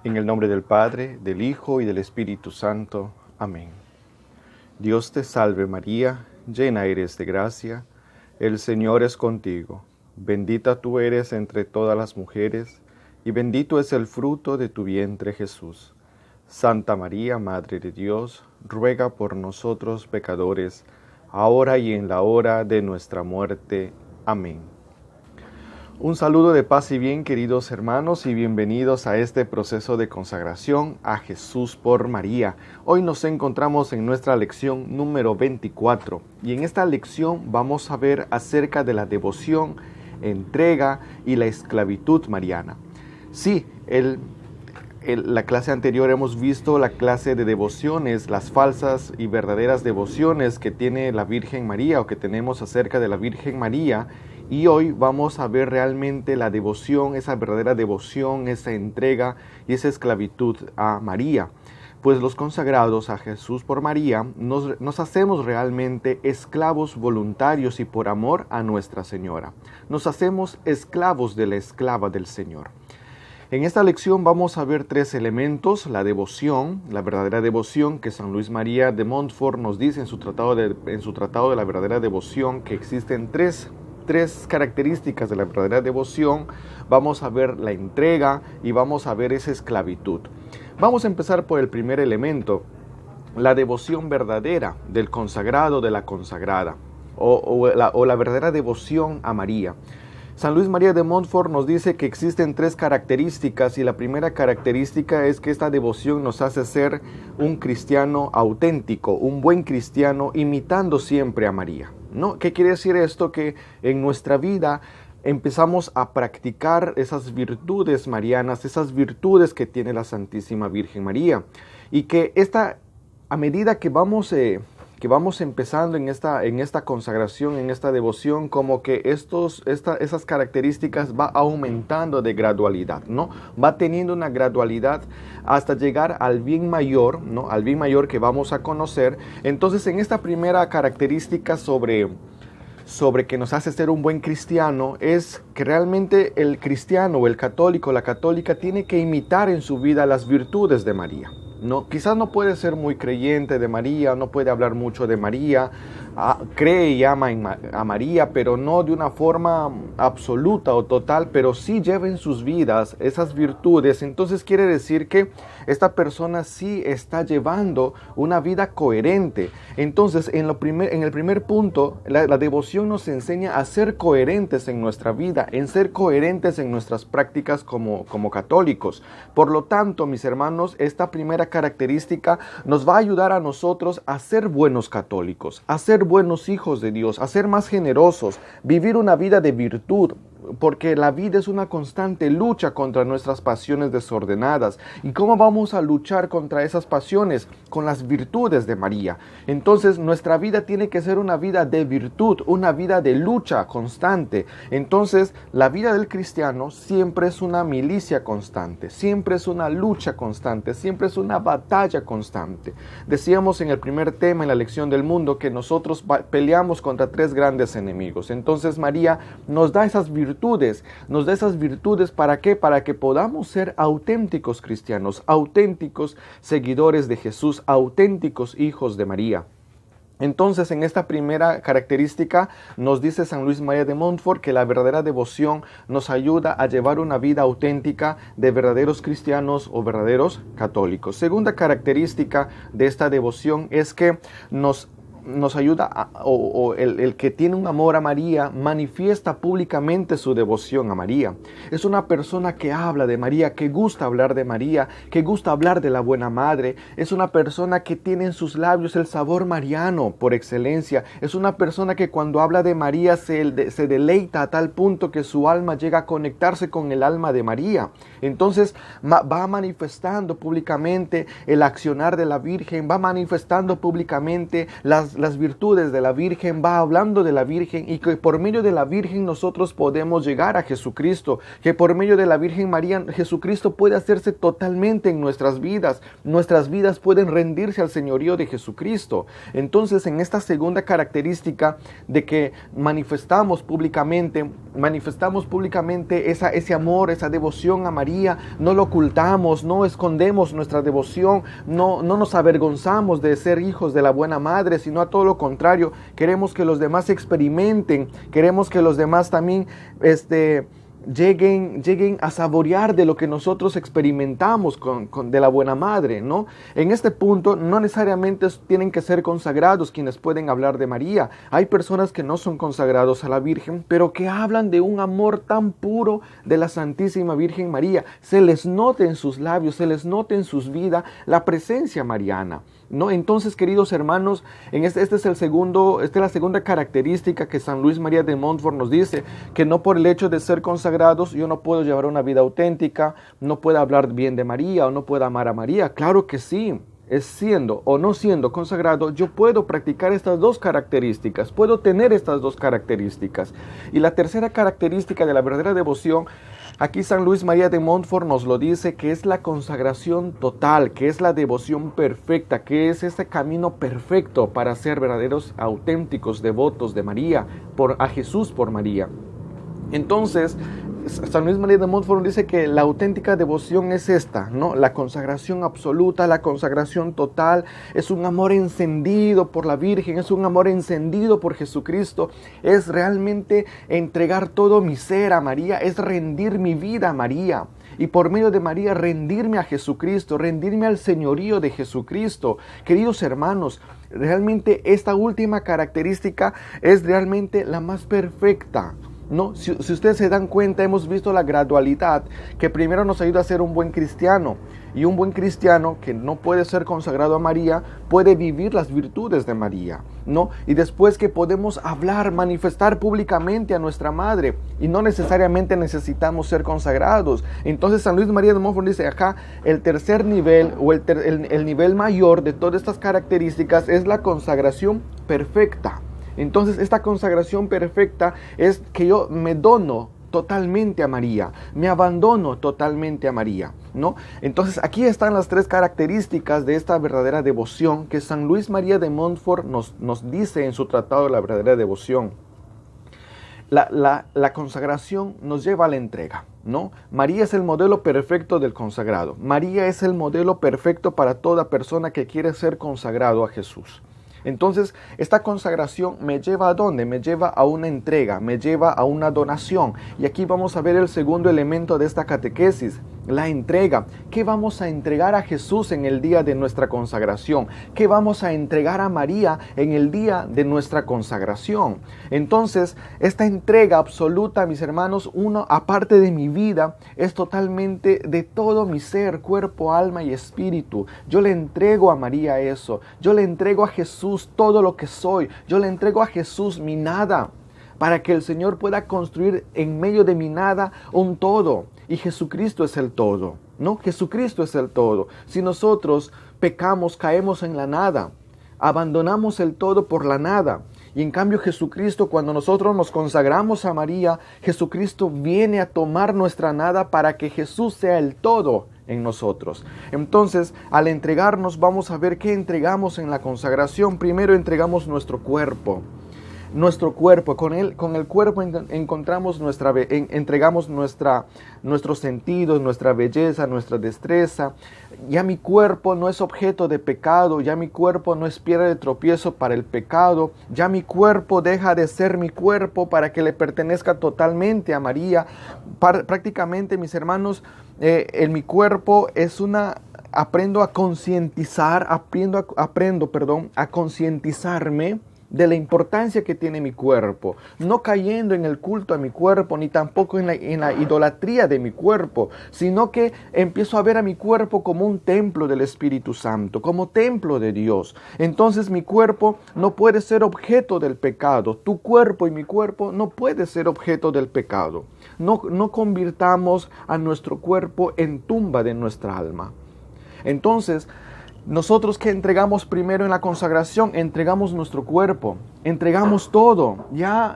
En el nombre del Padre, del Hijo y del Espíritu Santo. Amén. Dios te salve María, llena eres de gracia, el Señor es contigo. Bendita tú eres entre todas las mujeres, y bendito es el fruto de tu vientre Jesús. Santa María, Madre de Dios, ruega por nosotros pecadores, ahora y en la hora de nuestra muerte. Amén. Un saludo de paz y bien, queridos hermanos, y bienvenidos a este proceso de consagración a Jesús por María. Hoy nos encontramos en nuestra lección número 24, y en esta lección vamos a ver acerca de la devoción, entrega y la esclavitud mariana. Sí, la clase anterior hemos visto la clase de devociones, las falsas y verdaderas devociones que tiene la Virgen María o que tenemos acerca de la Virgen María. Y hoy vamos a ver realmente la devoción, esa verdadera devoción, esa entrega y esa esclavitud a María. Pues los consagrados a Jesús por María nos hacemos realmente esclavos voluntarios y por amor a Nuestra Señora. Nos hacemos esclavos de la esclava del Señor. En esta lección vamos a ver tres elementos: la devoción, la verdadera devoción, que San Luis María de Montfort nos dice en su tratado de la verdadera devoción, que existen tres características de la verdadera devoción. Vamos a ver la entrega y vamos a ver esa esclavitud. Vamos a empezar por el primer elemento, la devoción verdadera del consagrado, de la consagrada, o la verdadera devoción a María. San Luis María de Montfort nos dice que existen tres características, y la primera característica es que esta devoción nos hace ser un cristiano auténtico, un buen cristiano imitando siempre a María, ¿no? ¿Qué quiere decir esto? Que en nuestra vida empezamos a practicar esas virtudes marianas, esas virtudes que tiene la Santísima Virgen María, y que a medida que vamos empezando en esta consagración, en esta devoción, como que esas características va aumentando de gradualidad, ¿no? Va teniendo una gradualidad hasta llegar al bien mayor, ¿no? Al bien mayor que vamos a conocer. Entonces, en esta primera característica sobre que nos hace ser un buen cristiano, es que realmente el cristiano o el católico, la católica, tiene que imitar en su vida las virtudes de María. No, quizás no puede ser muy creyente de María, no puede hablar mucho de María, cree y ama a María, pero no de una forma absoluta o total, pero sí lleva en sus vidas esas virtudes. Entonces quiere decir que esta persona sí está llevando una vida coherente. Entonces en el primer punto, la devoción nos enseña a ser coherentes en nuestra vida, en ser coherentes en nuestras prácticas como católicos. Por lo tanto, mis hermanos, esta primera característica nos va a ayudar a nosotros a ser buenos católicos, a ser buenos hijos de Dios, a ser más generosos, vivir una vida de virtud, porque la vida es una constante lucha contra nuestras pasiones desordenadas. ¿Y cómo vamos a luchar contra esas pasiones? Con las virtudes de María. Entonces nuestra vida tiene que ser una vida de virtud, una vida de lucha constante. Entonces la vida del cristiano siempre es una milicia constante, siempre es una lucha constante, siempre es una batalla constante. Decíamos en el primer tema, en la lección del mundo, que nosotros peleamos contra tres grandes enemigos. Entonces María nos da esas virtudes, ¿para qué? Para que podamos ser auténticos cristianos, auténticos seguidores de Jesús, auténticos hijos de María. Entonces, en esta primera característica nos dice San Luis María de Montfort que la verdadera devoción nos ayuda a llevar una vida auténtica de verdaderos cristianos o verdaderos católicos. Segunda característica de esta devoción es que nos ayuda, el que tiene un amor a María manifiesta públicamente su devoción a María. Es una persona que habla de María, que gusta hablar de María, que gusta hablar de la buena madre. Es una persona que tiene en sus labios el sabor mariano por excelencia. Es una persona que cuando habla de María se deleita a tal punto que su alma llega a conectarse con el alma de María. Entonces va manifestando públicamente el accionar de la Virgen, va manifestando públicamente las las virtudes de la Virgen, va hablando de la Virgen y que por medio de la Virgen nosotros podemos llegar a Jesucristo, que por medio de la Virgen María Jesucristo puede hacerse totalmente en nuestras vidas pueden rendirse al señorío de Jesucristo. Entonces, en esta segunda característica de que manifestamos públicamente ese amor, esa devoción a María, no lo ocultamos, no escondemos nuestra devoción, no nos avergonzamos de ser hijos de la buena madre, sino a todo lo contrario, queremos que los demás experimenten, queremos que los demás también lleguen a saborear de lo que nosotros experimentamos de la buena madre, ¿no? En este punto no necesariamente tienen que ser consagrados quienes pueden hablar de María. Hay personas que no son consagrados a la Virgen, pero que hablan de un amor tan puro de la Santísima Virgen María. Se les nota en sus labios, se les nota en sus vidas la presencia mariana, ¿no? Entonces, queridos hermanos, esta es la segunda característica que San Luis María de Montfort nos dice, que no por el hecho de ser consagrados yo no puedo llevar una vida auténtica, no puedo hablar bien de María o no puedo amar a María. Claro que sí, siendo o no siendo consagrado, yo puedo practicar estas dos características, puedo tener estas dos características. Y la tercera característica de la verdadera devoción, aquí San Luis María de Montfort nos lo dice, que es la consagración total, que es la devoción perfecta, que es ese camino perfecto para ser verdaderos, auténticos devotos de María, a Jesús por María. Entonces, San Luis María de Montfort dice que la auténtica devoción es esta, ¿no? La consagración absoluta, la consagración total, es un amor encendido por la Virgen, es un amor encendido por Jesucristo, es realmente entregar todo mi ser a María, es rendir mi vida a María. Y por medio de María rendirme a Jesucristo, rendirme al señorío de Jesucristo. Queridos hermanos, realmente esta última característica es realmente la más perfecta, ¿no? Si ustedes se dan cuenta, hemos visto la gradualidad que primero nos ayuda a ser un buen cristiano, y un buen cristiano que no puede ser consagrado a María puede vivir las virtudes de María, ¿no? Y después que podemos hablar, manifestar públicamente a nuestra madre, y no necesariamente necesitamos ser consagrados. Entonces San Luis María de Montfort dice acá, el tercer nivel o el nivel mayor de todas estas características es la consagración perfecta. Entonces esta consagración perfecta es que yo me dono totalmente a María, me abandono totalmente a María, ¿no? Entonces aquí están las tres características de esta verdadera devoción que San Luis María de Montfort nos dice en su tratado de la verdadera devoción. La consagración nos lleva a la entrega, ¿no? María es el modelo perfecto del consagrado. María es el modelo perfecto para toda persona que quiere ser consagrado a Jesús. Entonces, esta consagración me lleva ¿a dónde? Me lleva a una entrega, me lleva a una donación. Y aquí vamos a ver el segundo elemento de esta catequesis, la entrega. ¿Qué vamos a entregar a Jesús en el día de nuestra consagración? ¿Qué vamos a entregar a María en el día de nuestra consagración? Entonces, esta entrega absoluta, mis hermanos, aparte de mi vida, es totalmente de todo mi ser, cuerpo, alma y espíritu. Yo le entrego a María eso. Yo le entrego a Jesús todo lo que soy. Yo le entrego a Jesús mi nada, para que el Señor pueda construir en medio de mi nada un todo. Y Jesucristo es el todo, ¿no? Jesucristo es el todo. Si nosotros pecamos, caemos en la nada, abandonamos el todo por la nada. Y en cambio Jesucristo, cuando nosotros nos consagramos a María, Jesucristo viene a tomar nuestra nada para que Jesús sea el todo en nosotros. Entonces, al entregarnos, vamos a ver qué entregamos en la consagración. Primero entregamos nuestro cuerpo. Nuestro cuerpo, con el cuerpo entregamos nuestros sentidos, nuestra belleza, nuestra destreza. Ya mi cuerpo no es objeto de pecado, ya mi cuerpo no es piedra de tropiezo para el pecado, ya mi cuerpo deja de ser mi cuerpo para que le pertenezca totalmente a María. Prácticamente, mis hermanos, en mi cuerpo aprendo a concientizar, a concientizarme de la importancia que tiene mi cuerpo, no cayendo en el culto a mi cuerpo, ni tampoco en la idolatría de mi cuerpo, sino que empiezo a ver a mi cuerpo como un templo del Espíritu Santo, como templo de Dios. Entonces mi cuerpo no puede ser objeto del pecado, tu cuerpo y mi cuerpo no puede ser objeto del pecado. No convirtamos a nuestro cuerpo en tumba de nuestra alma. Entonces, Nosotros que entregamos primero en la consagración, entregamos nuestro cuerpo, entregamos todo. Ya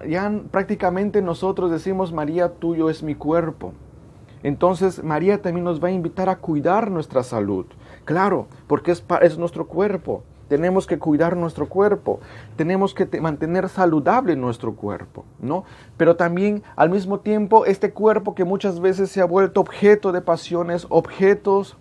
prácticamente nosotros decimos, María, tuyo es mi cuerpo. Entonces María también nos va a invitar a cuidar nuestra salud. Claro, porque es nuestro cuerpo. Tenemos que cuidar nuestro cuerpo. Tenemos que mantener saludable nuestro cuerpo, ¿no? Pero también al mismo tiempo este cuerpo que muchas veces se ha vuelto objeto de pasiones, objetos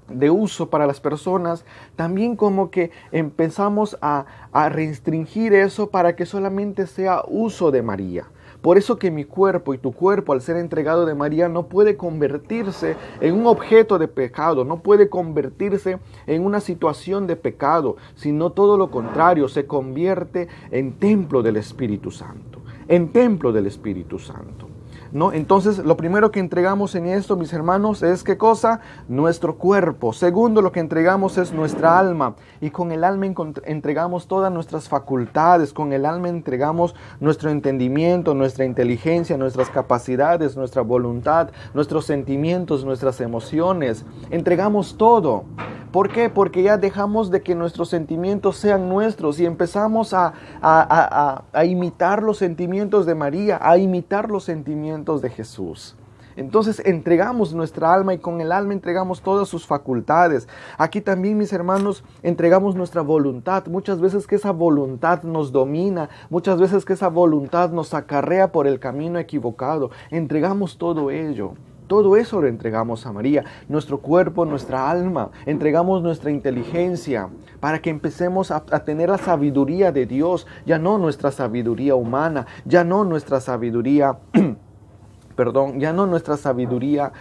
de uso para las personas, también como que empezamos a restringir eso para que solamente sea uso de María. Por eso que mi cuerpo y tu cuerpo, al ser entregado de María, no puede convertirse en un objeto de pecado, no puede convertirse en una situación de pecado, sino todo lo contrario, se convierte en templo del Espíritu Santo, en templo del Espíritu Santo, ¿no? Entonces, lo primero que entregamos en esto, mis hermanos, es ¿qué cosa? Nuestro cuerpo. Segundo, lo que entregamos es nuestra alma. Y con el alma entregamos todas nuestras facultades. Con el alma entregamos nuestro entendimiento, nuestra inteligencia, nuestras capacidades, nuestra voluntad, nuestros sentimientos, nuestras emociones. Entregamos todo. ¿Por qué? Porque ya dejamos de que nuestros sentimientos sean nuestros y empezamos a imitar los sentimientos de María, a imitar los sentimientos de Jesús. Entonces entregamos nuestra alma y con el alma entregamos todas sus facultades. Aquí también, mis hermanos, entregamos nuestra voluntad. Muchas veces que esa voluntad nos domina, muchas veces que esa voluntad nos acarrea por el camino equivocado. Entregamos todo ello. Todo eso lo entregamos a María, nuestro cuerpo, nuestra alma, entregamos nuestra inteligencia para que empecemos a tener la sabiduría de Dios, ya no nuestra sabiduría humana, ya no nuestra sabiduría ya no nuestra sabiduría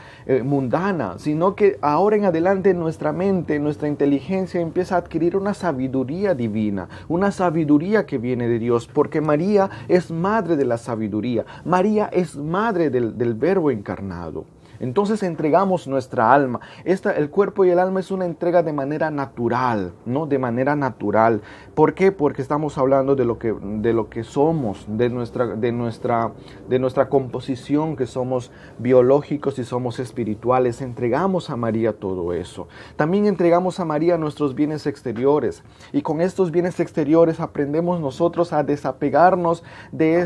mundana, sino que ahora en adelante nuestra mente, nuestra inteligencia empieza a adquirir una sabiduría divina, una sabiduría que viene de Dios, porque María es madre de la sabiduría, María es madre del Verbo encarnado. Entonces entregamos nuestra alma. El cuerpo y el alma es una entrega de manera natural, ¿no? De manera natural. ¿Por qué? Porque estamos hablando de lo que somos, de nuestra composición, que somos biológicos y somos espirituales. Entregamos a María todo eso. También entregamos a María nuestros bienes exteriores. Y con estos bienes exteriores aprendemos nosotros a desapegarnos de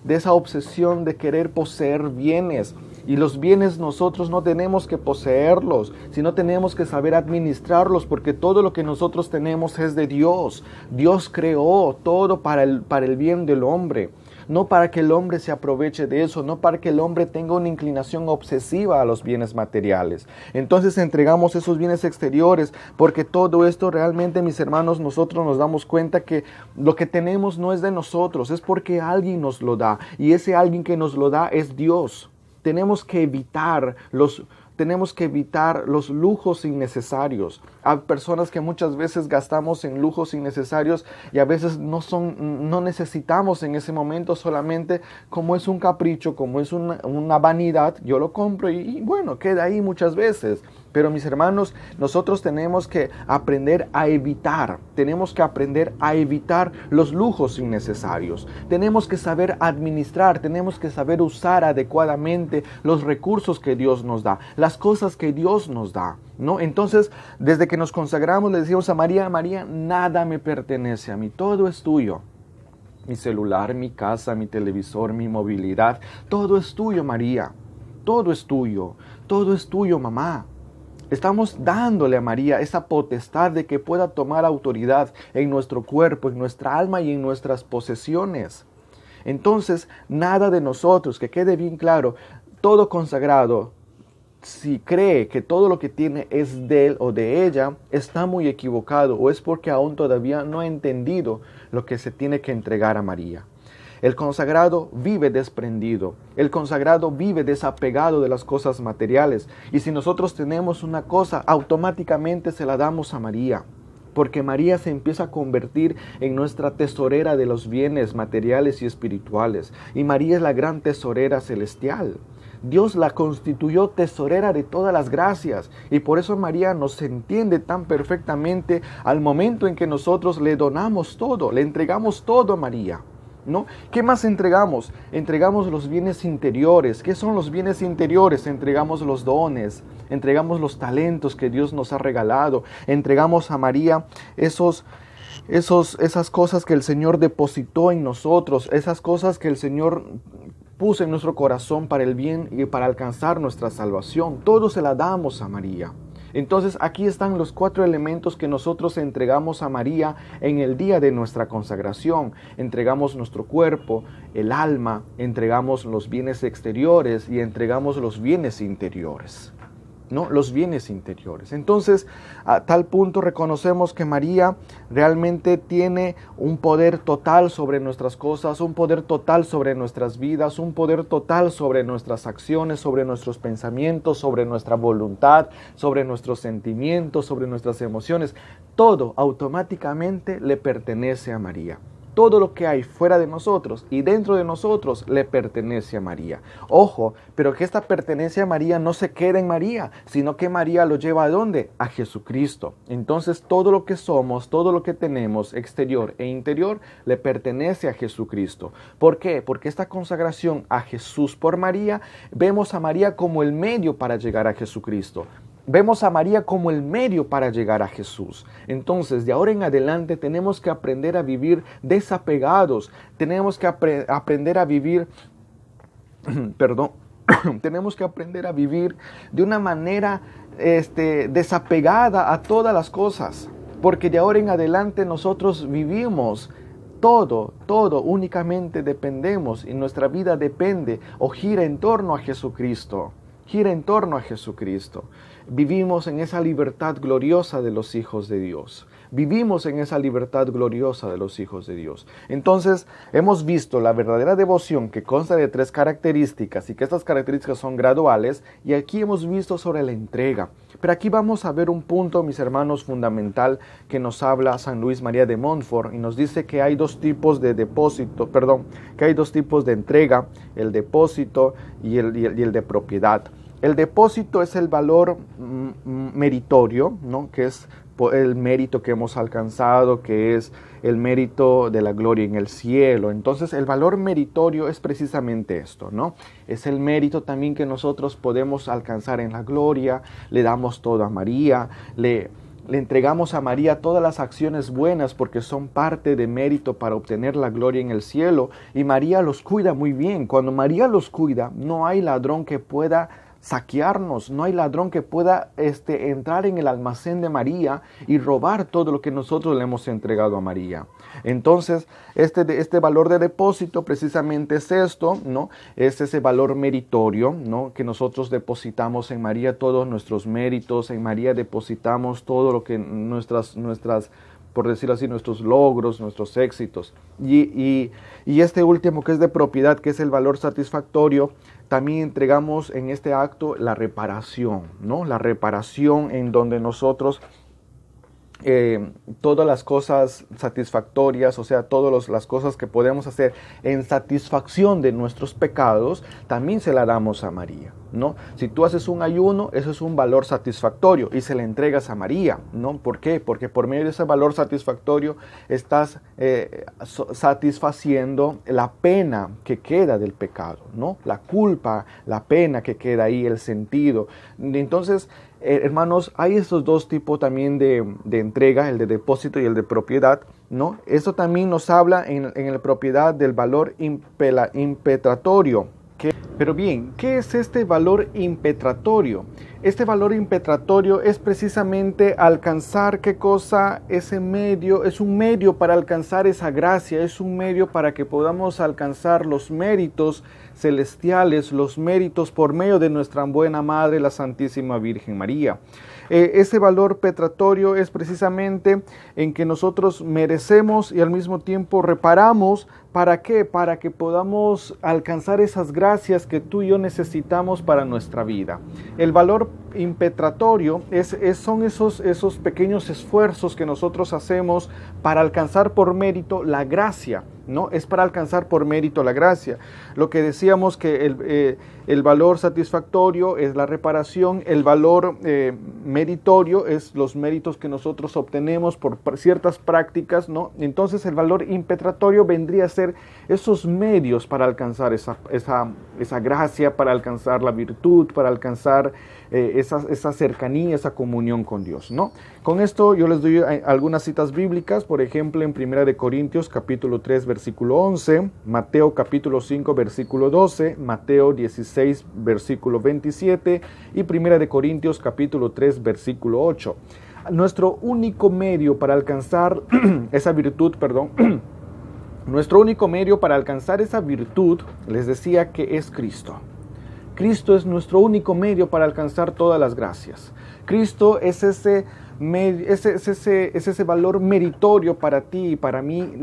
esa obsesión de querer poseer bienes. Y los bienes nosotros no tenemos que poseerlos, sino tenemos que saber administrarlos, porque todo lo que nosotros tenemos es de Dios. Dios creó todo para el bien del hombre. No para que el hombre se aproveche de eso, no para que el hombre tenga una inclinación obsesiva a los bienes materiales. Entonces entregamos esos bienes exteriores, porque todo esto realmente, mis hermanos, nosotros nos damos cuenta que lo que tenemos no es de nosotros, es porque alguien nos lo da, y ese alguien que nos lo da es Dios. Tenemos que evitar los lujos innecesarios. Hay personas que muchas veces gastamos en lujos innecesarios y a veces no necesitamos en ese momento, solamente como es un capricho, como es una vanidad, yo lo compro y bueno, queda ahí muchas veces. Pero mis hermanos, nosotros tenemos que aprender a evitar los lujos innecesarios. Tenemos que saber administrar, tenemos que saber usar adecuadamente los recursos que Dios nos da, las cosas que Dios nos da, ¿no? Entonces, desde que nos consagramos, le decimos a María, María, nada me pertenece a mí, todo es tuyo. Mi celular, mi casa, mi televisor, mi movilidad, todo es tuyo, María. Todo es tuyo, mamá. Estamos dándole a María esa potestad de que pueda tomar autoridad en nuestro cuerpo, en nuestra alma y en nuestras posesiones. Entonces, nada de nosotros, que quede bien claro, todo consagrado, si cree que todo lo que tiene es de él o de ella, está muy equivocado, o es porque aún todavía no ha entendido lo que se tiene que entregar a María. El consagrado vive desprendido. El consagrado vive desapegado de las cosas materiales. Y si nosotros tenemos una cosa, automáticamente se la damos a María. Porque María se empieza a convertir en nuestra tesorera de los bienes materiales y espirituales. Y María es la gran tesorera celestial. Dios la constituyó tesorera de todas las gracias. Y por eso María nos entiende tan perfectamente al momento en que nosotros le donamos todo, le entregamos todo a María. ¿no? ¿Qué más entregamos? Entregamos los bienes interiores. ¿Qué son los bienes interiores? Entregamos los dones, entregamos los talentos que Dios nos ha regalado, entregamos a María esas cosas que el Señor depositó en nosotros, esas cosas que el Señor puso en nuestro corazón para el bien y para alcanzar nuestra salvación. Todo se la damos a María. Entonces aquí están los 4 elementos que nosotros entregamos a María en el día de nuestra consagración. Entregamos nuestro cuerpo, el alma, entregamos los bienes exteriores y entregamos los bienes interiores, ¿no? Los bienes interiores. Entonces, a tal punto reconocemos que María realmente tiene un poder total sobre nuestras cosas, un poder total sobre nuestras vidas, un poder total sobre nuestras acciones, sobre nuestros pensamientos, sobre nuestra voluntad, sobre nuestros sentimientos, sobre nuestras emociones. Todo automáticamente le pertenece a María. Todo lo que hay fuera de nosotros y dentro de nosotros le pertenece a María. Ojo, pero que esta pertenencia a María no se quede en María, sino que María lo lleva ¿a dónde? A Jesucristo. Entonces todo lo que somos, todo lo que tenemos, exterior e interior, le pertenece a Jesucristo. ¿Por qué? Porque esta consagración a Jesús por María, vemos a María como el medio para llegar a Jesucristo. Vemos a María como el medio para llegar a Jesús. Entonces, de ahora en adelante tenemos que aprender a vivir desapegados. Tenemos que aprender a vivir, tenemos que aprender a vivir de una manera desapegada a todas las cosas. Porque de ahora en adelante nosotros vivimos todo, únicamente dependemos y nuestra vida depende o gira en torno a Jesucristo. Gira en torno a Jesucristo. Vivimos en esa libertad gloriosa de los hijos de Dios. Vivimos en esa libertad gloriosa de los hijos de Dios. Entonces, hemos visto la verdadera devoción que consta de 3 características y que estas características son graduales, y aquí hemos visto sobre la entrega. Pero aquí vamos a ver un punto, mis hermanos, fundamental que nos habla San Luis María de Montfort y nos dice que hay 2 tipos de que hay 2 tipos de entrega, el depósito y el de propiedad. El depósito es el valor meritorio, ¿no? Que es el mérito que hemos alcanzado, que es el mérito de la gloria en el cielo. Entonces, el valor meritorio es precisamente esto, ¿no? Es el mérito también que nosotros podemos alcanzar en la gloria. Le damos todo a María, le entregamos a María todas las acciones buenas porque son parte de mérito para obtener la gloria en el cielo, y María los cuida muy bien. Cuando María los cuida, no hay ladrón que pueda saquearnos, no hay ladrón que pueda entrar en el almacén de María y robar todo lo que nosotros le hemos entregado a María. Entonces, este valor de depósito precisamente es esto, ¿no? Es ese valor meritorio, ¿no? Que nosotros depositamos en María todos nuestros méritos, en María depositamos todo lo que nuestras por decirlo así, nuestros logros, nuestros éxitos. Y este último, que es de propiedad, que es el valor satisfactorio, también entregamos en este acto la reparación, ¿no? La reparación en donde nosotros todas las cosas satisfactorias, o sea, todas las cosas que podemos hacer en satisfacción de nuestros pecados, también se la damos a María, ¿no? Si tú haces un ayuno, eso es un valor satisfactorio y se le entregas a María, ¿no? ¿Por qué? Porque por medio de ese valor satisfactorio estás satisfaciendo la pena que queda del pecado, ¿no? La culpa, la pena que queda ahí, el sentido. Entonces, hermanos, hay estos 2 tipos también de entrega, el de depósito y el de propiedad, ¿no? Eso también nos habla en la propiedad del valor impetratorio. Pero bien, ¿qué es este valor impetratorio? Este valor impetratorio es precisamente alcanzar, ¿qué cosa? Ese medio, es un medio para alcanzar esa gracia, es un medio para que podamos alcanzar los méritos celestiales, los méritos por medio de nuestra buena Madre, la Santísima Virgen María. Ese valor petratorio es precisamente en que nosotros merecemos y al mismo tiempo reparamos. ¿Para qué? Para que podamos alcanzar esas gracias que tú y yo necesitamos para nuestra vida. El valor impetratorio son esos pequeños esfuerzos que nosotros hacemos para alcanzar por mérito la gracia, ¿no? Es para alcanzar por mérito la gracia. Lo que decíamos que el valor satisfactorio es la reparación, el valor meritorio es los méritos que nosotros obtenemos por ciertas prácticas, ¿no? Entonces el valor impetratorio vendría a ser esos medios para alcanzar esa gracia, para alcanzar la virtud, para alcanzar esa cercanía, esa comunión con Dios, ¿no? Con esto yo les doy algunas citas bíblicas, por ejemplo en 1 Corintios capítulo 3 versículo 11, Mateo capítulo 5 versículo 12, Mateo 16 versículo 27 y 1 Corintios capítulo 3 versículo 8. Nuestro único medio para alcanzar esa virtud, nuestro único medio para alcanzar esa virtud, les decía que es Cristo. Cristo es nuestro único medio para alcanzar todas las gracias. Cristo es ese valor meritorio para ti y para mí.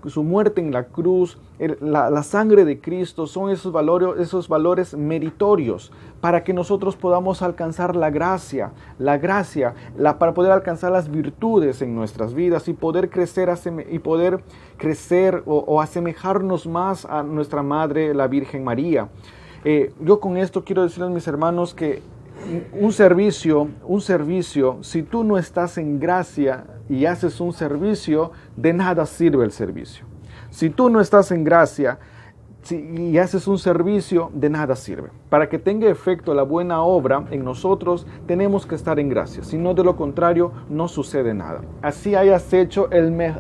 Su muerte en la cruz, la sangre de Cristo son esos valores meritorios para que nosotros podamos alcanzar la gracia, para poder alcanzar las virtudes en nuestras vidas y poder crecer o asemejarnos más a nuestra Madre, la Virgen María. Yo con esto quiero decirles, mis hermanos, que un servicio, si tú no estás en gracia y haces un servicio, de nada sirve el servicio. Si tú no estás en gracia y haces un servicio, de nada sirve. Para que tenga efecto la buena obra en nosotros, tenemos que estar en gracia. Si no, de lo contrario, no sucede nada. Así hayas hecho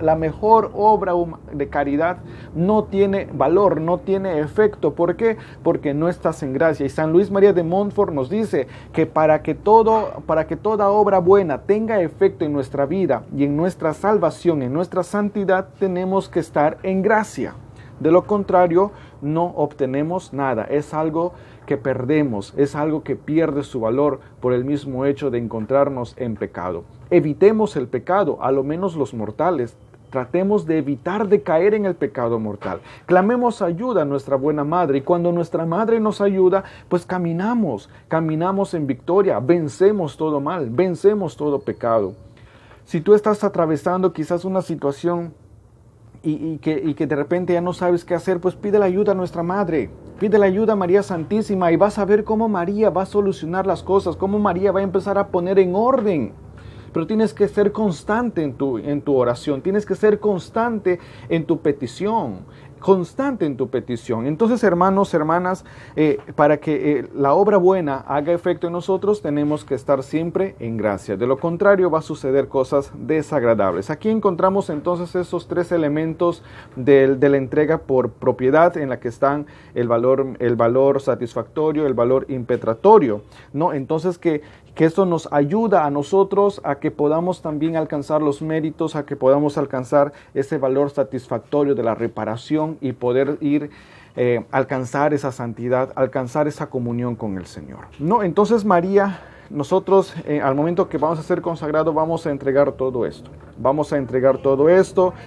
la mejor obra de caridad, no tiene valor, no tiene efecto. ¿Por qué? Porque no estás en gracia. Y San Luis María de Montfort nos dice que para que toda obra buena tenga efecto en nuestra vida y en nuestra salvación, en nuestra santidad, tenemos que estar en gracia. De lo contrario, no obtenemos nada. Es algo que perdemos, es algo que pierde su valor por el mismo hecho de encontrarnos en pecado. Evitemos el pecado, a lo menos los mortales. Tratemos de evitar de caer en el pecado mortal. Clamemos ayuda a nuestra buena madre y cuando nuestra madre nos ayuda, pues caminamos en victoria, vencemos todo mal, vencemos todo pecado. Si tú estás atravesando quizás una situación y que de repente ya no sabes qué hacer, pues pide la ayuda a nuestra Madre, pide la ayuda a María Santísima y vas a ver cómo María va a solucionar las cosas, cómo María va a empezar a poner en orden. Pero tienes que ser constante en tu oración, tienes que ser constante en tu petición. Entonces, hermanos, hermanas, para que la obra buena haga efecto en nosotros, tenemos que estar siempre en gracia. De lo contrario, va a suceder cosas desagradables. Aquí encontramos entonces esos tres elementos de la entrega por propiedad, en la que están el valor satisfactorio, el valor impetratorio, ¿no? Entonces, que esto nos ayuda a nosotros a que podamos también alcanzar los méritos, a que podamos alcanzar ese valor satisfactorio de la reparación y poder alcanzar esa santidad, alcanzar esa comunión con el Señor. ¿No? Entonces María, nosotros al momento que vamos a ser consagrados, vamos a entregar todo esto.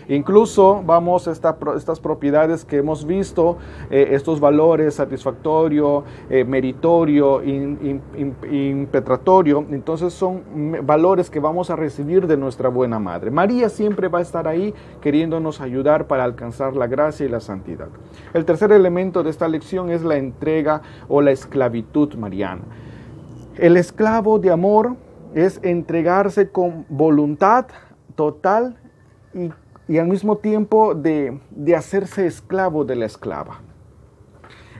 Incluso vamos a estas propiedades que hemos visto, estos valores satisfactorio, meritorio, impetratorio. Entonces son valores que vamos a recibir de nuestra buena madre. María siempre va a estar ahí queriéndonos ayudar para alcanzar la gracia y la santidad. El tercer elemento de esta lección es la entrega o la esclavitud mariana. El esclavo de amor es entregarse con voluntad total y al mismo tiempo de hacerse esclavo de la esclava.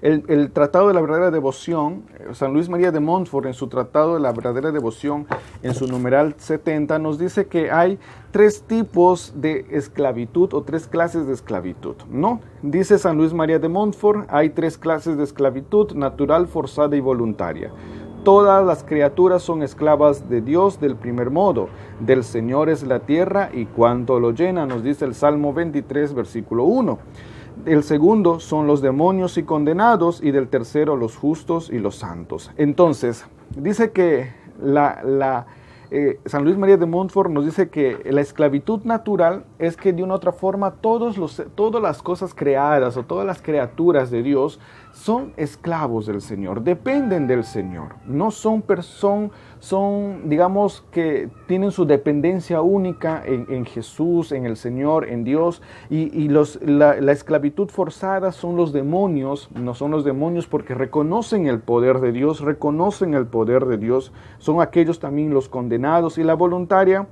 El Tratado de la Verdadera Devoción, San Luis María de Montfort en su Tratado de la Verdadera Devoción, en su numeral 70, nos dice que hay tres tipos de esclavitud o tres clases de esclavitud, ¿no? Dice San Luis María de Montfort, hay tres clases de esclavitud: natural, forzada y voluntaria. Todas las criaturas son esclavas de Dios del primer modo. Del Señor es la tierra y cuanto lo llena, nos dice el Salmo 23, versículo 1. El segundo son los demonios y condenados, y del tercero los justos y los santos. Entonces, dice que San Luis María de Montfort nos dice que la esclavitud natural es que de una u otra forma todas las cosas creadas o todas las criaturas de Dios son esclavos del Señor, dependen del Señor, no son digamos que tienen su dependencia única en Jesús, en el Señor, en Dios, y la esclavitud forzada son los demonios, no son los demonios porque reconocen el poder de Dios, son aquellos también los condenados, y la voluntaria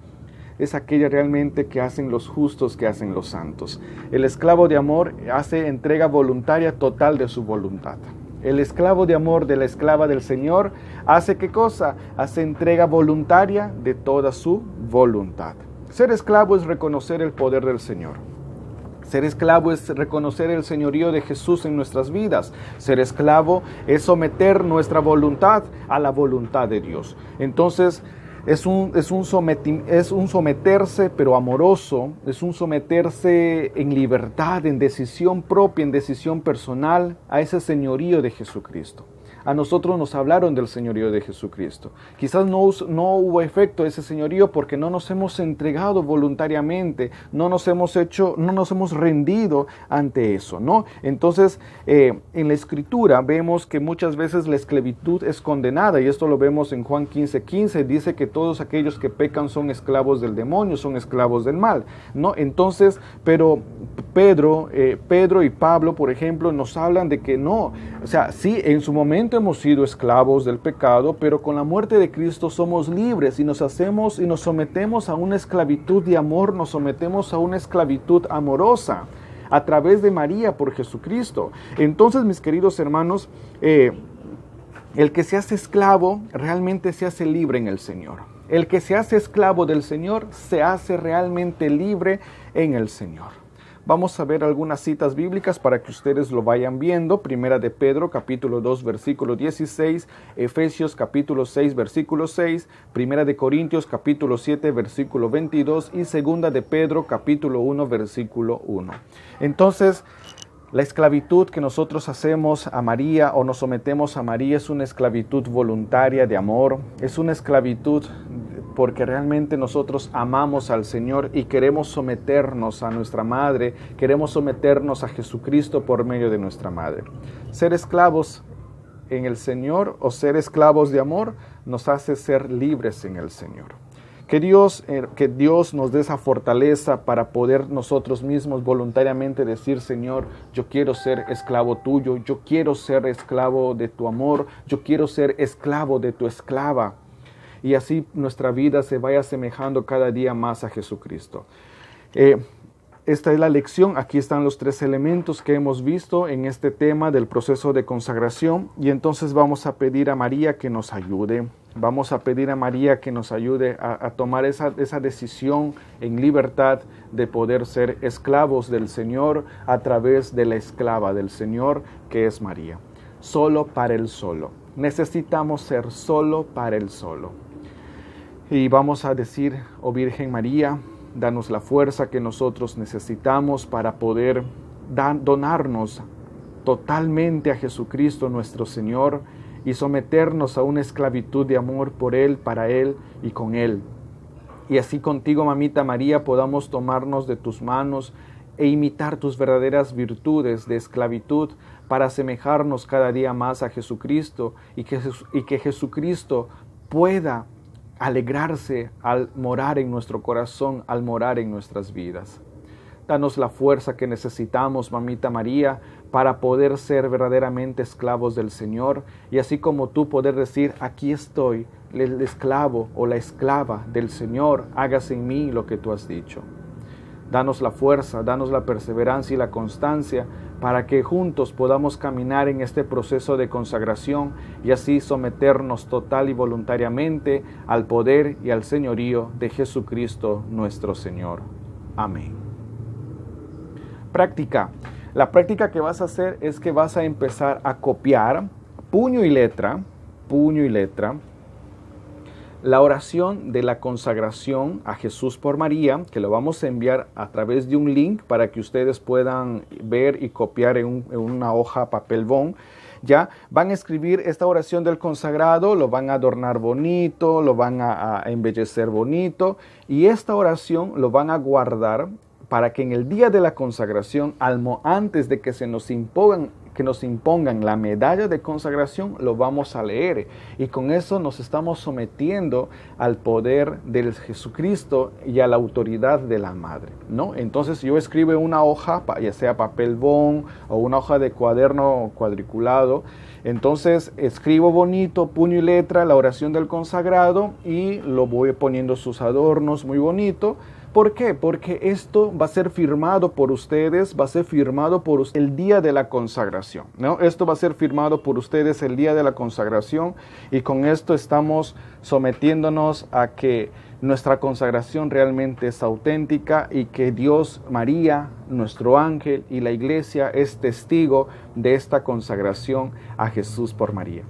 es aquella realmente que hacen los justos, que hacen los santos. El esclavo de amor hace entrega voluntaria total de su voluntad. El esclavo de amor de la esclava del Señor hace ¿qué cosa? Hace entrega voluntaria de toda su voluntad. Ser esclavo es reconocer el poder del Señor. Ser esclavo es reconocer el señorío de Jesús en nuestras vidas. Ser esclavo es someter nuestra voluntad a la voluntad de Dios. Entonces, es un someterse pero amoroso, es un someterse en libertad, en decisión propia, en decisión personal a ese señorío de Jesucristo. A nosotros nos hablaron del señorío de Jesucristo. Quizás no hubo efecto de ese señorío porque no nos hemos entregado voluntariamente, no nos hemos rendido ante eso, ¿no? Entonces, en la Escritura vemos que muchas veces la esclavitud es condenada, y esto lo vemos en Juan 15:15, dice que todos aquellos que pecan son esclavos del demonio, son esclavos del mal, ¿no? Entonces, pero Pedro y Pablo, por ejemplo, nos hablan de que no, o sea, sí, en su momento hemos sido esclavos del pecado, pero con la muerte de Cristo somos libres y nos sometemos a una esclavitud de amor, nos sometemos a una esclavitud amorosa a través de María por Jesucristo. Entonces, mis queridos hermanos, el que se hace esclavo realmente se hace libre en el Señor. El que se hace esclavo del Señor se hace realmente libre en el Señor. Vamos a ver algunas citas bíblicas para que ustedes lo vayan viendo. Primera de Pedro, capítulo 2, versículo 16. Efesios, capítulo 6, versículo 6. Primera de Corintios, capítulo 7, versículo 22. Y segunda de Pedro, capítulo 1, versículo 1. Entonces, la esclavitud que nosotros hacemos a María o nos sometemos a María es una esclavitud voluntaria de amor. Es una esclavitud porque realmente nosotros amamos al Señor y queremos someternos a nuestra Madre, queremos someternos a Jesucristo por medio de nuestra Madre. Ser esclavos en el Señor o ser esclavos de amor nos hace ser libres en el Señor. Que Dios nos dé esa fortaleza para poder nosotros mismos voluntariamente decir: Señor, yo quiero ser esclavo tuyo, yo quiero ser esclavo de tu amor, yo quiero ser esclavo de tu esclava. Y así nuestra vida se vaya asemejando cada día más a Jesucristo. Esta es la lección. Aquí están los 3 elementos que hemos visto en este tema del proceso de consagración. Y entonces vamos a pedir a María que nos ayude. Vamos a pedir a María que nos ayude a tomar esa decisión en libertad de poder ser esclavos del Señor a través de la esclava del Señor, que es María. Solo para el solo. Necesitamos ser solo para el solo. Y vamos a decir: oh Virgen María, danos la fuerza que nosotros necesitamos para poder donarnos totalmente a Jesucristo nuestro Señor y someternos a una esclavitud de amor por Él, para Él y con Él. Y así contigo, mamita María, podamos tomarnos de tus manos e imitar tus verdaderas virtudes de esclavitud para asemejarnos cada día más a Jesucristo y que Jesucristo pueda alegrarse al morar en nuestro corazón, al morar en nuestras vidas. Danos la fuerza que necesitamos, mamita María, para poder ser verdaderamente esclavos del Señor y así como tú poder decir: aquí estoy, el esclavo o la esclava del Señor, hágase en mí lo que tú has dicho. Danos la fuerza, danos la perseverancia y la constancia para que juntos podamos caminar en este proceso de consagración y así someternos total y voluntariamente al poder y al señorío de Jesucristo nuestro Señor. Amén. Práctica. La práctica que vas a hacer es que vas a empezar a copiar puño y letra, la oración de la consagración a Jesús por María, que lo vamos a enviar a través de un link para que ustedes puedan ver y copiar en una hoja papel bond. Ya van a escribir esta oración del consagrado, lo van a adornar bonito, lo van a embellecer bonito, y esta oración lo van a guardar para que en el día de la consagración, antes de que nos impongan la medalla de consagración, lo vamos a leer. Y con eso nos estamos sometiendo al poder del Jesucristo y a la autoridad de la Madre, ¿no? Entonces yo escribo una hoja, ya sea papel bond o una hoja de cuaderno cuadriculado. Entonces escribo bonito, puño y letra, la oración del consagrado, y lo voy poniendo sus adornos muy bonito. ¿Por qué? Porque esto va a ser firmado por ustedes, va a ser firmado por el día de la consagración, ¿no? Esto va a ser firmado por ustedes el día de la consagración, y con esto estamos sometiéndonos a que nuestra consagración realmente es auténtica y que Dios, María, nuestro ángel y la Iglesia es testigo de esta consagración a Jesús por María.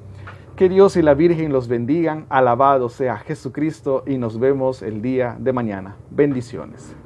Que Dios y la Virgen los bendigan, alabado sea Jesucristo, y nos vemos el día de mañana. Bendiciones.